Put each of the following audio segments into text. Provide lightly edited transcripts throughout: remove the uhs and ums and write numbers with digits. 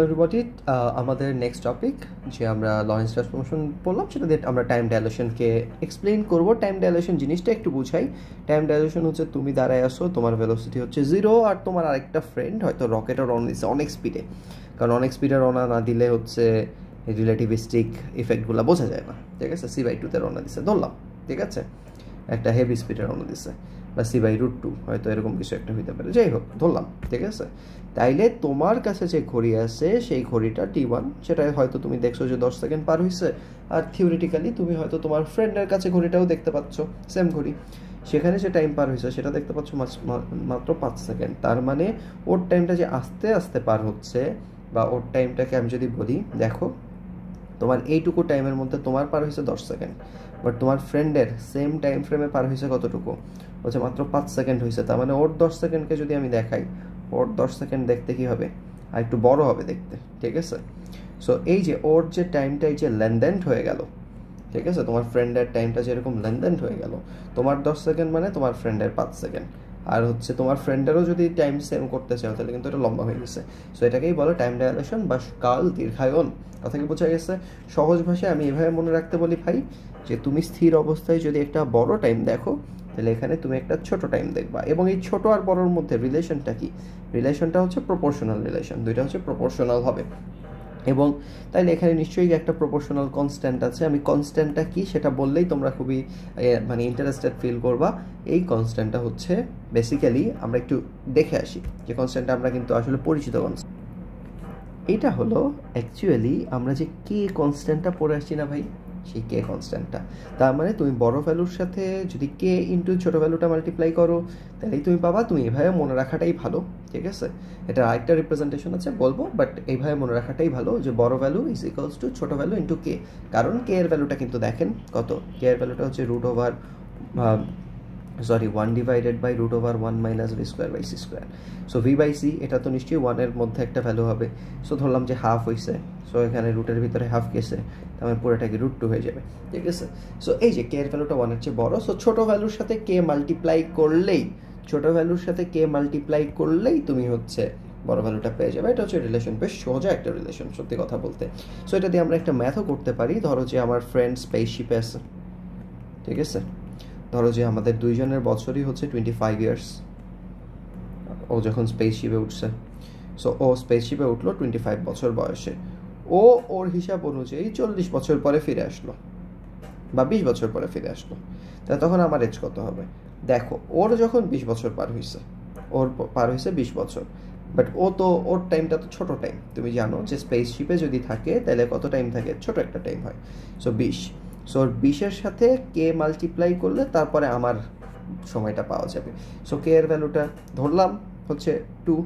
Everybody, আমাদের next topic যে আমরা লরেন্স ট্রান্সফরমেশন পড়লাম, সেটা দিয়ে আমরা টাইম ডাইলেশনকে এক্সপ্লেইন করব। টাইম ডাইলেশন জিনিসটা একটু বুঝাই। টাইম ডাইলেশন হচ্ছে তুমি দাঁড়ায় আসো, তোমার ভেলোসিটি হচ্ছে 0, আর তোমার আরেকটা ফ্রেন্ড হয়তো রকেটে রওনা দিচ্ছে অনেক স্পিডে, কারণ অনেক স্পিডে রওনা না দিলে হচ্ছে রিলেটিভিস্টিক ইফেক্টগুলো বোঝা যায় না। ঠিক আছে, c/2 রওনা দিচ্ছে ধরলাম, ঠিক আছে, একটা হেভি স্পিডে রওনা দিচ্ছে, বা c/√2 হয়তো এরকম কিছু একটা হইতে পারে, যাই হোক ধরলাম, ঠিক আছে। তাইলে তোমার কাছে যে ঘড়ি আছে সেই ঘড়িটা t1, সেটা হয়তো তুমি দেখছো যে 10 সেকেন্ড পার হয়েছে, আর থিওরিটিক্যালি তুমি হয়তো তোমার ফ্রেন্ডের কাছে ঘড়িটাও দেখতে পাচ্ছ, সেম ঘড়ি, সেখানে যে টাইম পার হয়েছে সেটা দেখতে পাচ্ছ মাত্র 5 সেকেন্ড। তার মানে ওর টাইমটা যে আস্তে আস্তে পার হচ্ছে, বা ওর টাইমটাকে আমি যদি বলি, দেখো তোমার এইটুকু টাইমের মধ্যে তোমার পার হয়েছে 10 সেকেন্ড, বাট তোমার ফ্রেন্ডের সেম টাইম ফ্রেমে পার হয়েছে কতটুকু, হচ্ছে মাত্র 5 সেকেন্ড হয়েছে। তার মানে ওর 10 সেকেন্ডকে যদি আমি দেখাই, ওর 10 সেকেন্ড দেখতে কী হবে, আর একটু বড় হবে দেখতে, ঠিক আছে। সো এই যে ওর যে টাইমটা এই যে লেনদেন হয়ে গেল, ঠিক আছে, তোমার ফ্রেন্ডের টাইমটা যেরকম লেনদেন হয়ে গেল, তোমার 10 সেকেন্ড মানে তোমার ফ্রেন্ডের 5 সেকেন্ড, আর হচ্ছে তোমার ফ্রেন্ডেরও যদি টাইম সেম করতে চাও তাহলে কিন্তু এটা লম্বা হয়ে গেছে। সো এটাকেই বলে টাইম ডাইলেশন বা কাল দীর্ঘায়ন। কথা কি বোঝা গেছে? সহজ ভাষায় আমি এভাবে মনে রাখতে বলি ভাই, যে তুমি স্থির অবস্থায় যদি একটা বড় টাইম দেখো, তাহলে এখানে তুমি একটা ছোট টাইম দেখবা, এবং এই ছোট আর বড়র মধ্যে রিলেশনটা কি? রিলেশনটা হচ্ছে প্রপোর্শনাল রিলেশন, দুইটা হচ্ছে প্রপোর্শনাল হবে। এবং তাইলে এখানে নিশ্চয়ই একটা প্রপোর্শনাল কনস্ট্যান্ট আছে। আমি কনস্ট্যান্টটা কি সেটা বললেই তোমরা খুবই মানে ইন্টারেস্টেড ফিল করবা। এই কনস্ট্যান্টটা হচ্ছে বেসিক্যালি, আমরা একটু দেখে আসি যে কনস্ট্যান্টটা আমরা কিন্তু আসলে পরিচিত কনস্ট্যান্ট। এইটা হলো অ্যাকচুয়ালি আমরা যে কে কনস্ট্যান্টটা পড়ে আসছি না ভাই, সেই কে কনস্ট্যান্টটা। তার মানে তুমি বড় ভ্যালুর সাথে যদি কে ইন্টু ছোটো ভ্যালুটা মাল্টিপ্লাই করো, তাহলেই তুমি পাবা। তুমি এভাবে মনে রাখাটাই ভালো, ঠিক আছে। এটা আরেকটা রিপ্রেজেন্টেশন আছে বলবো, বাট এইভাবে মনে রাখাটাই ভালো যে বড় ভ্যালু ইজ ইকুয়ালস টু ছোটো ভ্যালু ইন্টু কে। কারণ কে এর ভ্যালুটা কিন্তু দেখেন কত, কে এর ভ্যালুটা হচ্ছে √1 divided by √1 minus v²/c²। So v/c এটা তো নিশ্চয়ই 1-এর মধ্যে একটা ভ্যালু হবে। সো ধরলাম যে হাফ হয়েছে, সো এখানে রুটের ভিতরে হাফ গেছে, তার পুরোটা কি √2 হয়ে যাবে, ঠিক আছে। সো এই যে কে এর ভ্যালুটা 1-এর চেয়ে বড়, সো ছোটো ভ্যালুর সাথে কে মাল্টিপ্লাই করলেই, তুমি হচ্ছে বড় ভ্যালুটা পেয়ে যাবে। এটা হচ্ছে রিলেশন, বেশ সোজা একটা রিলেশন সত্যি কথা বলতে। সো এটা দিয়ে আমরা একটা ম্যাথও করতে পারি। ধরো যে আমার ফ্রেন্ড স্পেসশিপে আছে, ঠিক আছে। ধরো যে আমাদের দুইজনের বছরই হচ্ছে 25 ইয়ার্স, ও যখন স্পেসশিপে উঠছে। সো ও স্পেসশিপে উঠলো 25 বছর বয়সে। ও ওর হিসাব অনুযায়ী 40 বছর পরে ফিরে আসলো, বা 20 বছর পরে ফিরে আসলো। তাহলে তখন আমার এজ কত হবে? দেখো, ওর যখন 20 বছর পার হয়েছে, 20 বছর, বাট ও তো ওর টাইমটা তো ছোটো টাইম। তুমি জানো যে স্পেসশিপে যদি থাকে তাহলে কত টাইম থাকে, ছোট একটা টাইম হয়। সো 20, সো 20-এর সাথে কে মাল্টিপ্লাই করলে তারপরে আমার সময়টা পাওয়া যাবে। সো কে এর ভ্যালুটা ধরলাম হচ্ছে 2,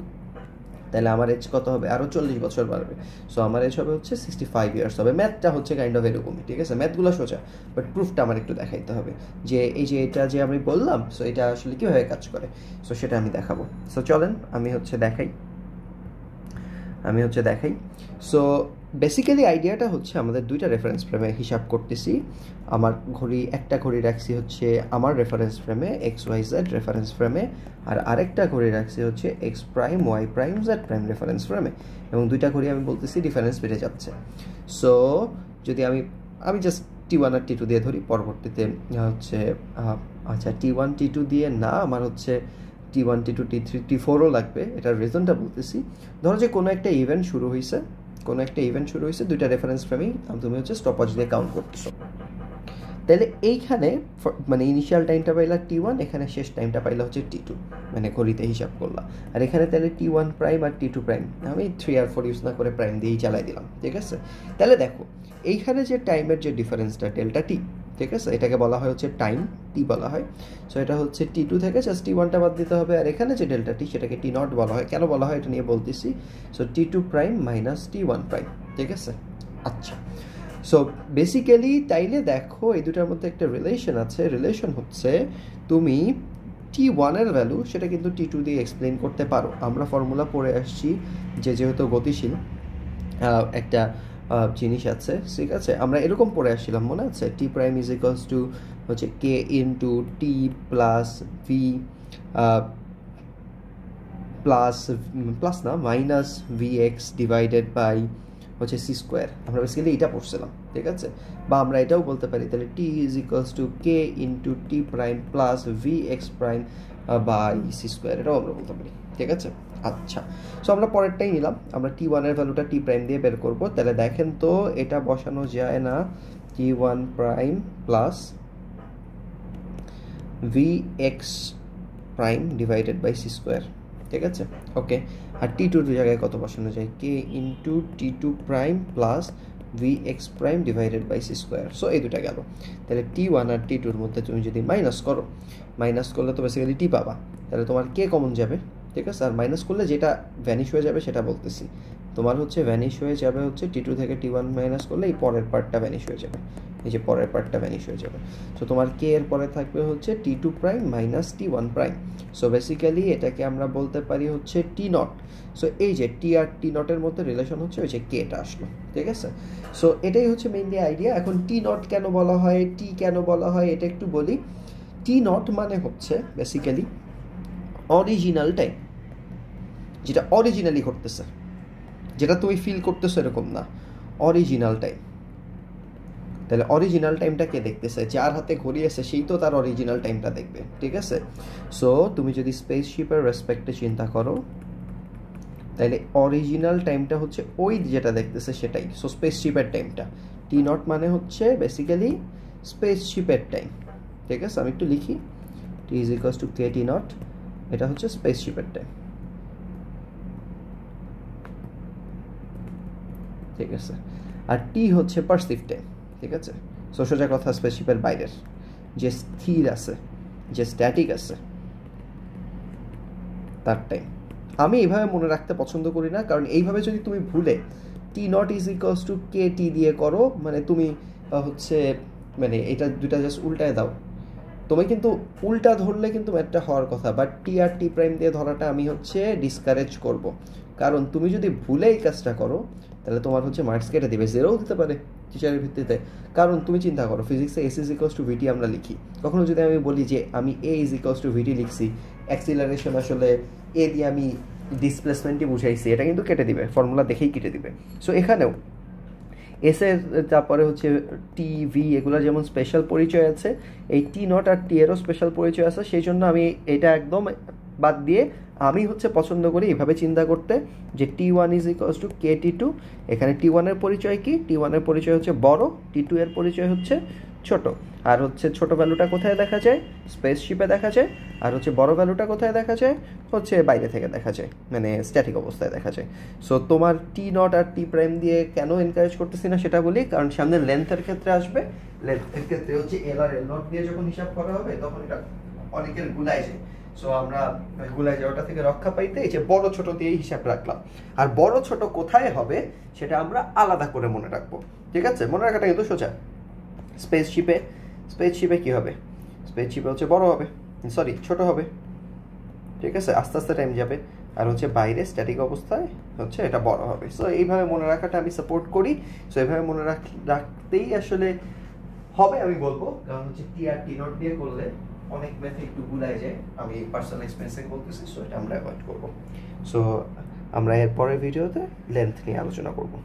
তাহলে আমার এজ কত হবে, আরও 40 বছর বাড়বে। সো আমার এজ হবে হচ্ছে 65 ইয়ার্স হবে। ম্যাথটা হচ্ছে কাইন্ড অফ এরকমই, ঠিক আছে। ম্যাথগুলো সোজা, বাট প্রুফটা আমার একটু দেখাইতে হবে যে এই যে এটা যে আমি বললাম, সো এটা আসলে কীভাবে কাজ করে, সো সেটা আমি দেখাবো। সো চলেন আমি হচ্ছে দেখাই। সো বেসিক্যালি আইডিয়াটা হচ্ছে আমাদের দুইটা রেফারেন্স ফ্রেমে হিসাব করতেছি। আমার একটা ঘড়ি রাখছি হচ্ছে আমার রেফারেন্স ফ্রেমে XYZ রেফারেন্স ফ্রেমে, আর আরেকটা ঘড়ি রাখছি হচ্ছে X prime Y prime Z prime reference ফ্রেমে, এবং দুইটা ঘড়ি আমি বলতেছি ডিফারেন্স বেড়ে যাচ্ছে। সো যদি আমি জাস্ট T1 আর T2 দিয়ে ধরি, পরবর্তীতে হচ্ছে আচ্ছা T1 T2 দিয়ে না, আমার হচ্ছে T1 T2 T3 T4ও লাগবে। এটার রিজনটা বলতেছি। ধরো যে কোনো একটা ইভেন্ট শুরু হয়েছে, দুইটা রেফারেন্স ফ্রেমেই তুমি হচ্ছে স্টপওয়াচ দিয়ে কাউন্ট করতেছো। তাহলে এইখানে মানে ইনিশিয়াল টাইমটা পাইলা T1, এখানে শেষ টাইমটা পাইলা হচ্ছে T2, মানে ঘড়িতে হিসাব করলাম। আর এখানে তাহলে T1 প্রাইম আর T2 প্রাইম, আমি 3 আর 4 ইউজ না করে প্রাইম দিয়েই চালাই দিলাম, ঠিক আছে। তাহলে দেখো এইখানে যে টাইমের যে ডিফারেন্সটা ডেল্টা টি, ঠিক আছে, এটাকে বলা হয় হচ্ছে টাইম টি বলা হয়। সো এটা হচ্ছে T2 থেকে জাস্ট T1টা বাদ দিতে হবে, আর এখানে যে ডেল্টা টি সেটাকে T0 বলা হয়। কেন বলা হয় এটা নিয়ে বলতেছি। So T2 prime minus T1 prime, ঠিক আছে। আচ্ছা, সো বেসিক্যালি তাইলে দেখো এই দুটার মধ্যে একটা রিলেশন আছে। রিলেশন হচ্ছে তুমি T1-এর ভ্যালু সেটা কিন্তু T2 দিয়ে এক্সপ্লেন করতে পারো। আমরা ফর্মুলা পড়ে আসছি যে যেহেতু গতিশীল একটা জিনিস আছে, ঠিক আছে। আমরা এরকম পড়ে আসছিলাম, মনে আছে? T prime is equals to হচ্ছে K into T plus V plus plus না minus V X divided by হচ্ছে সি স্কোয়ার। আমরা বেসিক্যালি এটা পড়ছিলাম, ঠিক আছে? বা আমরা এটাও বলতে পারি তাহলে T is equals to K into T prime plus V X prime by C square, এটাও আমরা বলতে পারি, ঠিক আছে? আচ্ছা, সো আমরা পরেরটাই নিলাম, আমরা টি ওয়ানের ভ্যালুটা টি প্রাইম দিয়ে বের করবো। তাহলে দেখেন তো এটা বসানো যায় না, T one prime plus V X prime divided by C square, ঠিক আছে? ওকে, আর টি টুর জায়গায় কত বসানো যায়? K into T two prime plus V X prime divided by C square. So এই দুটা গেল। তাহলে টি ওয়ান আর টি টুর মধ্যে তুমি যদি মাইনাস করো, মাইনাস করলে তো বেসিক্যালি টি পাবা, তাহলে তোমার কে কমন যাবে, ঠিক আছে? আর মাইনাস করলে যেটা ভ্যানিশ হয়ে যাবে সেটা বলতেছি, তোমার হচ্ছে ভ্যানিশ হয়ে যাবে হচ্ছে টি টু থেকে টি ওয়ান মাইনাস করলে এই পরের পার্টটা ভ্যানিশ হয়ে যাবে, এই যে পরের পার্টটা ভ্যানিশ হয়ে যাবে। সো তোমার কে এর পরে থাকবে হচ্ছে T two prime minus T one prime. So basically এটাকে আমরা বলতে পারি হচ্ছে টি নট। সো এই যে টি আর টি নটের মধ্যে রিলেশন হচ্ছে ওই যে কেটা আসলো, ঠিক আছে? সো এটাই হচ্ছে মেইনলি আইডিয়া। এখন টি নট কেন বলা হয়, টি কেন বলা হয় এটা একটু বলি। টি নট মানে হচ্ছে বেসিক্যালি অরিজিনাল টাইম, যেটা অরিজিনালি ঘটতেছে, যেটা তুমি ফিল করতেছো এরকম না, অরিজিনাল টাইম। তাহলে অরিজিনাল টাইমটা কে দেখতেছে? যার হাতে ঘড়ি আছে সেই তো তার অরিজিনাল টাইমটা দেখবে, ঠিক আছে? সো তুমি যদি স্পেসশিপের রেসপেক্টে চিন্তা করো তাহলে অরিজিনাল টাইমটা হচ্ছে ওই যেটা দেখতেছে সেটাই। সো স্পেসশিপের টাইমটা টি নট মানে হচ্ছে বেসিক্যালি স্পেসশিপের টাইম, ঠিক আছে? আমি একটু লিখি, T is equals to K T naught, এটা হচ্ছে স্পেসশিপের টাইম, ঠিক আছে? আর টি হচ্ছে পারসিভ টাইম, ঠিক আছে? সো সোজা কথা স্পেসশিপের বাইরের যে স্থির আছে, যে স্ট্যাটিক আছে তার টাইম। আমি এইভাবে মনে রাখতে পছন্দ করি না, কারণ এইভাবে যদি তুমি ভুলে টি not is equals to K টি দিয়ে করো, মানে তুমি হচ্ছে মানে এটা দুটা জাস্ট উল্টায় দাও, তুমি কিন্তু উল্টা ধরলে কিন্তু ম্যাথটা হওয়ার কথা। But T R T prime দিয়ে ধরাটা আমি হচ্ছে ডিসকারেজ করব, কারণ তুমি যদি ভুলে এই কাজটা করো তাহলে তোমার হচ্ছে মার্কস কেটে দেবে, জেরোও দিতে পারে টিচারের ভিত্তিতে। কারণ তুমি চিন্তা করো ফিজিক্সে এস ইজ ইকুয়ালস টু ভিটি আমরা লিখি, কখনো যদি আমি বলি যে আমি এ ইজ ইকুয়ালস টু ভিটি লিখছি, অ্যাক্সিলারেশন আসলে এ দিয়ে আমি ডিসপ্লেসমেন্টই বুঝাইছি, এটা কিন্তু কেটে দিবে, ফর্মুলা দেখেই কেটে দিবে। সো এখানেও এসের তারপরে হচ্ছে টি ভি এগুলোর যেমন স্পেশাল পরিচয় আছে, এই টি নট আর টি এরও স্পেশাল পরিচয় আছে, সেই জন্য আমি এটা একদম বাদ দিয়ে আমি হচ্ছে পছন্দ করি এভাবে চিন্তা করতে যে T one is equals to K T two. এখানে টি ওয়ানের পরিচয় কি? টি ওয়ানের পরিচয় হচ্ছে বড়, টি টু এর পরিচয় হচ্ছে ছোট। আর হচ্ছে ছোট ভ্যালুটা কোথায় দেখা যায়? স্পেসশিপে দেখা যায়। আর হচ্ছে বড় ভ্যালুটা কোথায় দেখা যায়? হচ্ছে বাইরে থেকে দেখা যায়, মানে স্ট্যাটিক অবস্থায় দেখা যায়। সো তোমার টি নট আর টি প্রাইম দিয়ে কেন এনকারেজ করতেছি না সেটা বলি, কারণ সামনে লেন্থের ক্ষেত্রে আসবে, লেন্থের ক্ষেত্রে হচ্ছে এল আর এল নট দিয়ে যখন হিসাব করা হবে তখন এটা অনেকের গুলায় যায়। সো আমরা গুলায় যাওয়াটা থেকে রক্ষা পাইতে এই যে বড় ছোট দিয়েই হিসাব রাখলাম। আর বড় ছোট কোথায় হবে সেটা আমরা আলাদা করে মনে রাখবো, ঠিক আছে? মনে রাখাটা কিন্তু সোজা। স্পেসশিপে কি হবে? স্পেসশিপে হচ্ছে বড় হবে, সরি ছোট হবে, ঠিক আছে? আস্তে আস্তে টাইম যাবে। আর হচ্ছে বাইরে স্ট্যাটিক অবস্থায় হচ্ছে এটা বড় হবে। সো এইভাবে মনে রাখাটা আমি সাপোর্ট করি। সো এইভাবে মনে রাখতেই আসলে হবে আমি বলবো, কারণ হচ্ছে টি আর টি নট দিয়ে করলে অনেক ম্যাথে একটু গুলায় যায়, আমি পার্সোনাল এক্সপিরিয়েন্সে বলতেছি। সো এটা আমরা অ্যাভয়েড করবো। সো আমরা এর পরের ভিডিওতে লেন্থ নিয়ে আলোচনা করবো।